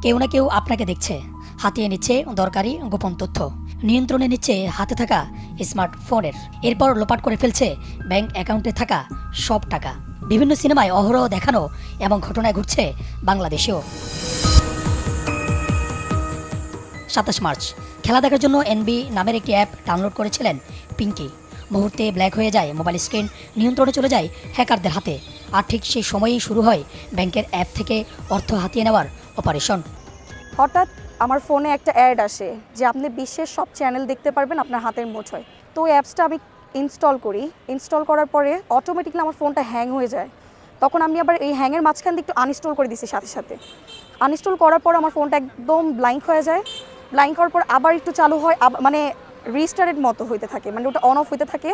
কেউ না কেউ আপনাকে দেখছে, হাতিয়ে নিচ্ছে দরকারি গোপন তথ্য, নিয়ন্ত্রণে নিচ্ছে হাতে থাকা স্মার্টফোনের, এরপর লোপাট করে ফেলছে ব্যাংক অ্যাকাউন্টে থাকা সব টাকা। বিভিন্ন সিনেমায় অহরহ দেখানো এমন ঘটনায় ঘটছে বাংলাদেশেও। 27 মার্চ খেলা দেখার জন্য এনবি নামের একটি অ্যাপ ডাউনলোড করেছিলেন পিঙ্কি। মুহূর্তে ব্ল্যাক হয়ে যায় মোবাইল স্ক্রিন, নিয়ন্ত্রণে চলে যায় হ্যাকারদের হাতে। আর ঠিক সেই সময়েই শুরু হয় ব্যাংকের অ্যাপ থেকে অর্থ হাতিয়ে নেওয়ার অপারেশন। হঠাৎ আমার ফোনে একটা অ্যাড আসে যে আপনি বিশ্বের সব চ্যানেল দেখতে পারবেন আপনার হাতের মুঠোয়। তো ওই অ্যাপসটা আমি ইনস্টল করি। ইনস্টল করার পরে অটোমেটিকলি আমার ফোনটা হ্যাং হয়ে যায়। তখন আমি আবার এই হ্যাংয়ের মাঝখান দিয়ে একটু আনইনস্টল করে দিছি সাথে সাথে। আনইনস্টল করার পর আমার ফোনটা একদম ব্ল্যাঙ্ক হয়ে যায়। ব্ল্যাঙ্ক হওয়ার পর আবার একটু চালু হয়, মানে রিস্টার্টেড মতো হইতে থাকে, মানে ওটা অন অফ হইতে থাকে।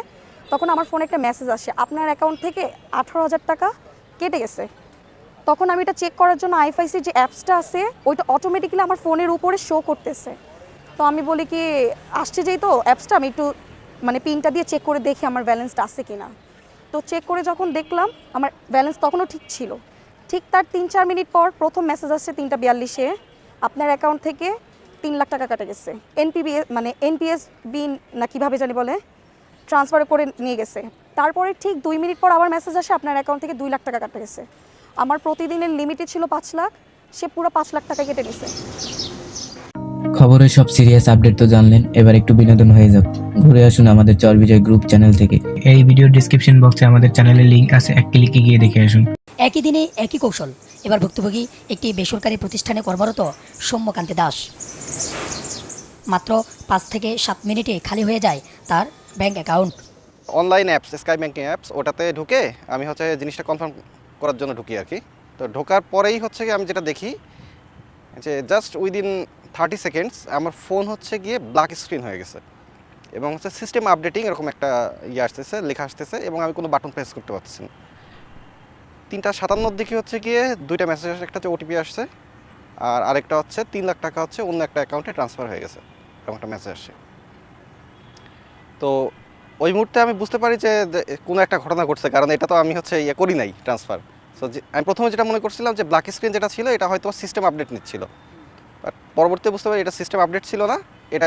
তখন আমার ফোনে একটা মেসেজ আসে, আপনার অ্যাকাউন্ট থেকে 18,000 টাকা কেটে গেছে। তখন আমি এটা চেক করার জন্য আইএফআইসির যে অ্যাপসটা আছে ওইটা অটোমেটিক্যালি আমার ফোনের উপরে শো করতেছে। তো আমি বলি কি আসছে যেই তো অ্যাপসটা, আমি একটু মানে পিনটা দিয়ে চেক করে দেখি আমার ব্যালেন্সটা আছে কি না। তো চেক করে যখন দেখলাম আমার ব্যালেন্স তখনও ঠিক ছিল। ঠিক তার 3-4 মিনিট পর প্রথম মেসেজ আসছে 3:42-এ, আপনার অ্যাকাউন্ট থেকে 3 লাখ টাকা কাটা গেছে। এনপিএস বিন না কীভাবে জানি বলে, ট্রান্সফার করে নিয়ে গেছে। তারপরে ঠিক 2 মিনিট পর আবার মেসেজ আসে আপনার অ্যাকাউন্ট থেকে 2 লাখ টাকা কাটা গেছে। আমার প্রতিদিনের লিমিটে ছিল 5 লাখ, সে পুরো 5 লাখ টাকা কেটে নিছে। খবরের সব সিরিয়াস আপডেট তো জানলেন, এবার একটু বিনোদন হয়ে যাক। ঘুরে আসুন আমাদের চর বিজয় গ্রুপ চ্যানেল থেকে। এই ভিডিওর ডেসক্রিপশন বক্সে আমাদের চ্যানেলের লিংক আছে, এক ক্লিকে গিয়ে দেখে আসুন। একই দিনে একই কৌশল, এবার ভুক্তভোগী একটি বেসরকারি প্রতিষ্ঠানে কর্মরত সৌম্যকান্তি দাস। মাত্র 5 থেকে 7 মিনিটে খালি হয়ে যায় তার bank account. Online apps, sky banking apps, ওটাতে ঢুকে আমি জিনিসটা কনফার্ম করার জন্য ঢুকি আর কি। তো ঢোকার পরেই আমি যেটা দেখি যে জাস্ট উইদিন 30 সেকেন্ডস আমার ফোন গিয়ে ব্ল্যাক স্ক্রিন হয়ে গেছে এবং সিস্টেম আপডেটিং এরকম একটা আসতেছে, লেখা আসতেছে এবং আমি কোনো বাটন প্রেস করতে পারছি না। 3:57 দিকে গিয়ে 2টা মেসেজ আসছে, একটা ওটিপি আসছে আর আরেকটা 3 লাখ টাকা অন্য একটা অ্যাকাউন্টে ট্রান্সফার হয়ে গেছে, এরকম একটা মেসেজ আসছে। তো ওই মুহূর্তে আমি বুঝতে পারি যে কোনো একটা ঘটনা ঘটছে, কারণ এটা তো আমি করি নাই ট্রান্সফার। সো আমি প্রথমে যেটা মনে করছিলাম যে ব্ল্যাক স্ক্রিন যেটা ছিল এটা হয়তো সিস্টেম আপডেট নিচ্ছিল, বাট পরবর্তীতে বুঝতে পারি এটা সিস্টেম আপডেট ছিল না, এটা